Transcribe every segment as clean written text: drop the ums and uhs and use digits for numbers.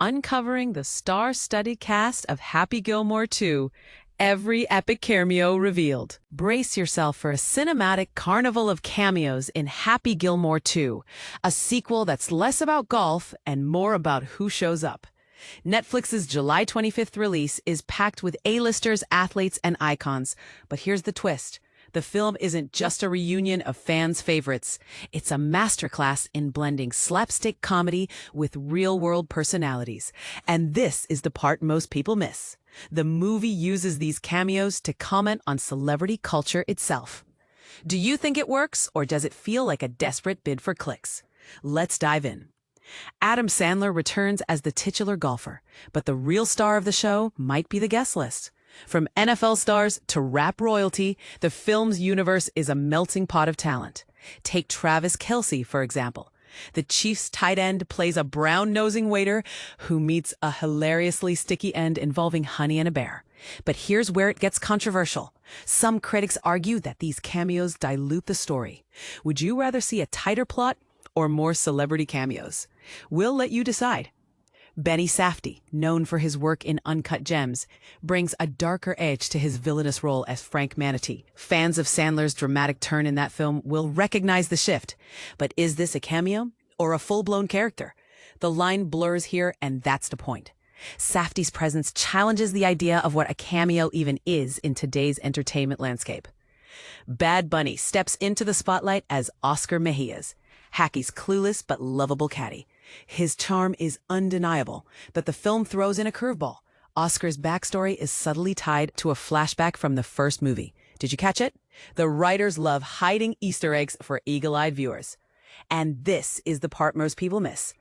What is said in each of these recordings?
uncovering the star-studded cast of Happy Gilmore 2, every epic cameo revealed. Brace yourself for a cinematic carnival of cameos in Happy Gilmore 2, a sequel that's less about golf and more about who shows up. Netflix's July 25th release is packed with A-listers, athletes, and icons. But here's the twist. The film isn't just a reunion of fans' favorites. It's a masterclass in blending slapstick comedy with real-world personalities. And this is the part most people miss. The movie uses these cameos to comment on celebrity culture itself. Do you think it works, or does it feel like a desperate bid for clicks? Let's dive in. Adam Sandler returns as the titular golfer, but the real star of the show might be the guest list. From NFL stars to rap royalty, the film's universe is a melting pot of talent. Take Travis Kelce, for example. The Chiefs' tight end plays a brown-nosing waiter who meets a hilariously sticky end involving honey and a bear. But here's where it gets controversial. Some critics argue that these cameos dilute the story. Would you rather see a tighter plot or more celebrity cameos? We'll let you decide. Benny Safdie, known for his work in Uncut Gems, brings a darker edge to his villainous role as Frank Manatee. Fans of Sandler's dramatic turn in that film will recognize the shift. But is this a cameo or a full-blown character? The line blurs here, and that's the point. Safdie's presence challenges the idea of what a cameo even is in today's entertainment landscape. Bad Bunny steps into the spotlight as Oscar Mejia's, Hackey's clueless but lovable caddy. His charm is undeniable, but the film throws in a curveball. Oscar's backstory is subtly tied to a flashback from the first movie. Did you catch it? The writers love hiding Easter eggs for eagle-eyed viewers. And this is the part most people miss.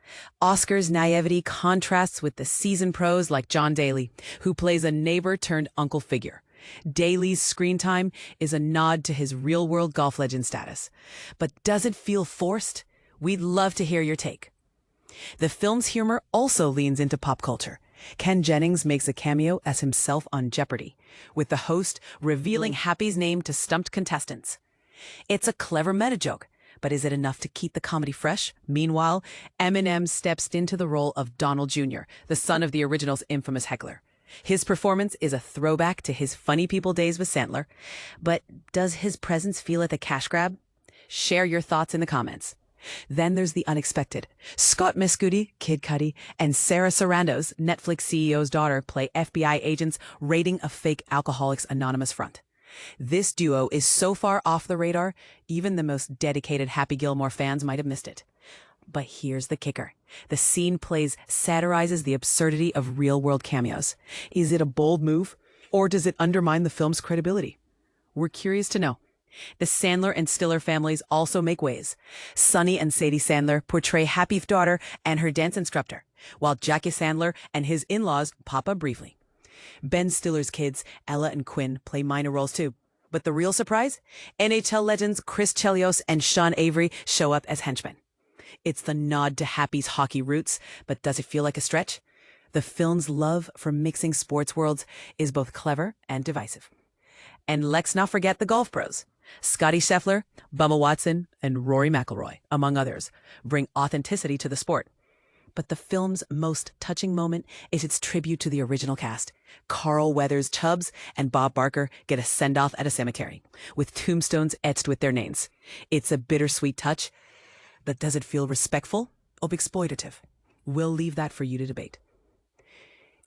Oscar's naivety contrasts with the seasoned pros like John Daly, who plays a neighbor-turned-uncle figure. Daly's screen time is a nod to his real-world golf legend status. But does it feel forced? We'd love to hear your take. The film's humor also leans into pop culture. Ken Jennings makes a cameo as himself on Jeopardy, with the host revealing Happy's name to stumped contestants. It's a clever meta-joke, but is it enough to keep the comedy fresh? Meanwhile, Eminem steps into the role of Donald Jr., the son of the original's infamous heckler. His performance is a throwback to his funny people days with Sandler, but does his presence feel like a cash grab? Share your thoughts in the comments. Then there's the unexpected. Scott Mescudi, Kid Cudi, and Sarah Sarandos, Netflix CEO's daughter, play FBI agents raiding a fake Alcoholics Anonymous front. This duo is so far off the radar, even the most dedicated Happy Gilmore fans might have missed it. But here's the kicker. The scene plays satirizes the absurdity of real-world cameos. Is it a bold move, or does it undermine the film's credibility? We're curious to know. The Sandler and Stiller families also make waves. Sonny and Sadie Sandler portray Happy's daughter and her dance instructor, while Jackie Sandler and his in-laws pop up briefly. Ben Stiller's kids, Ella and Quinn, play minor roles too. But the real surprise? NHL legends Chris Chelios and Sean Avery show up as henchmen. It's the nod to Happy's hockey roots, but does it feel like a stretch? The film's love for mixing sports worlds is both clever and divisive. And let's not forget the golf pros. Scotty Scheffler, Bubba Watson, and Rory McIlroy, among others, bring authenticity to the sport. But the film's most touching moment is its tribute to the original cast. Carl Weathers Chubbs and Bob Barker get a send-off at a cemetery, with tombstones etched with their names. It's a bittersweet touch, but does it feel respectful or exploitative? We'll leave that for you to debate.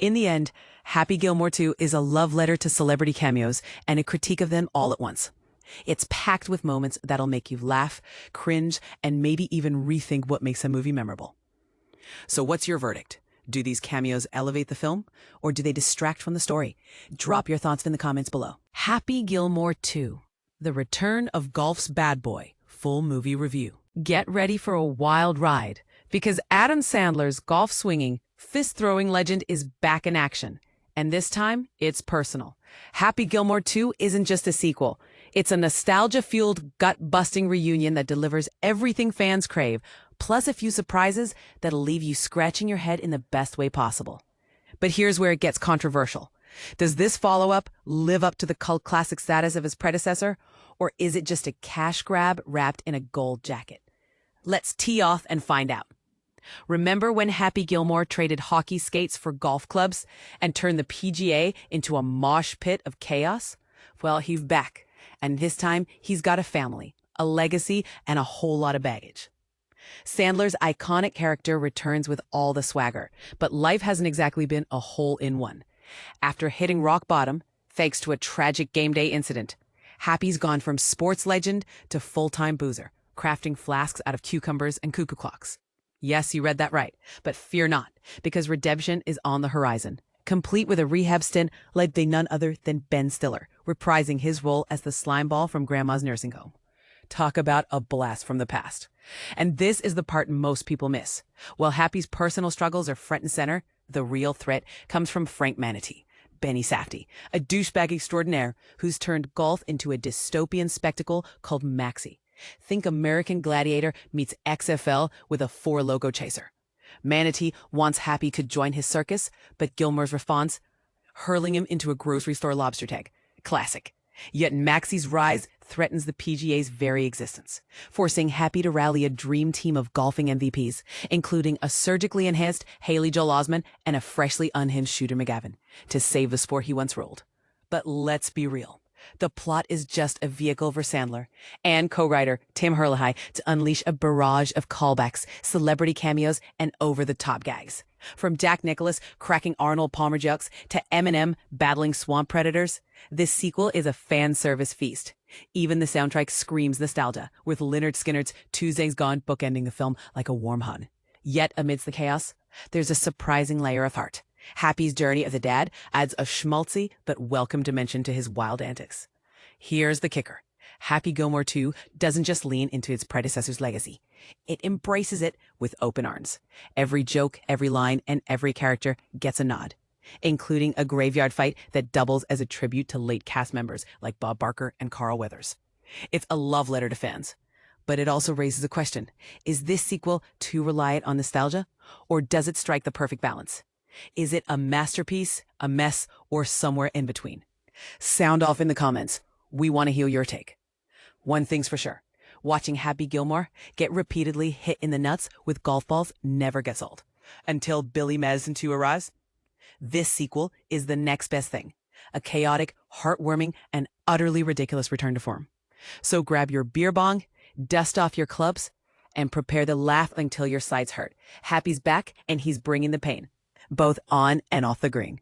In the end, Happy Gilmore 2 is a love letter to celebrity cameos and a critique of them all at once. It's packed with moments that'll make you laugh, cringe, and maybe even rethink what makes a movie memorable. So what's your verdict? Do these cameos elevate the film, or do they distract from the story? Drop your thoughts in the comments below. Happy Gilmore 2, The Return of Golf's Bad Boy, full movie review. Get ready for a wild ride, because Adam Sandler's golf-swinging, fist-throwing legend is back in action. And this time, it's personal. Happy Gilmore 2 isn't just a sequel. It's a nostalgia-fueled, gut-busting reunion that delivers everything fans crave, plus a few surprises that'll leave you scratching your head in the best way possible. But here's where it gets controversial. Does this follow-up live up to the cult classic status of his predecessor, or is it just a cash grab wrapped in a gold jacket? Let's tee off and find out. Remember when Happy Gilmore traded hockey skates for golf clubs and turned the PGA into a mosh pit of chaos? Well, he's back, and this time he's got a family, a legacy, and a whole lot of baggage. Sandler's iconic character returns with all the swagger, but life hasn't exactly been a hole-in-one. After hitting rock bottom, thanks to a tragic game day incident, Happy's gone from sports legend to full-time boozer, crafting flasks out of cucumbers and cuckoo clocks. Yes, you read that right, but fear not, because redemption is on the horizon, complete with a rehab stint led by none other than Ben Stiller, reprising his role as the slimeball from Grandma's nursing home. Talk about a blast from the past. And this is the part most people miss. While Happy's personal struggles are front and center, the real threat comes from Frank Manatee, Benny Safdie, a douchebag extraordinaire who's turned golf into a dystopian spectacle called Maxi. Think American Gladiator meets XFL with a four-logo chaser. Manatee wants Happy to join his circus, but Gilmore's response? Hurling him into a grocery store lobster tag. Classic. Yet Maxi's rise threatens the PGA's very existence, forcing Happy to rally a dream team of golfing MVPs, including a surgically enhanced Haley Joel Osment and a freshly unhinged Shooter McGavin, to save the sport he once ruled. But let's be real. The plot is just a vehicle for Sandler and co-writer Tim Herlihy to unleash a barrage of callbacks, celebrity cameos, and over-the-top gags. From Jack Nicklaus cracking Arnold Palmer jokes to Eminem battling swamp predators, this sequel is a fan service feast. Even the soundtrack screams nostalgia, with Lynyrd Skynyrd's Tuesday's Gone bookending the film like a warm hug. Yet amidst the chaos, there's a surprising layer of heart. Happy's journey as a dad adds a schmaltzy but welcome dimension to his wild antics. Here's the kicker. Happy Gilmore 2 doesn't just lean into its predecessor's legacy. It embraces it with open arms. Every joke, every line, and every character gets a nod, including a graveyard fight that doubles as a tribute to late cast members like Bob Barker and Carl Weathers. It's a love letter to fans. But it also raises a question. Is this sequel too reliant on nostalgia? Or does it strike the perfect balance? Is it a masterpiece, a mess, or somewhere in between? Sound off in the comments. We want to hear your take. One thing's for sure. Watching Happy Gilmore get repeatedly hit in the nuts with golf balls never gets old. Until Billy Madison 2 arrives. This sequel is the next best thing. A chaotic, heartwarming, and utterly ridiculous return to form. So grab your beer bong, dust off your clubs, and prepare to laugh until your sides hurt. Happy's back, and he's bringing the pain, both on and off the green.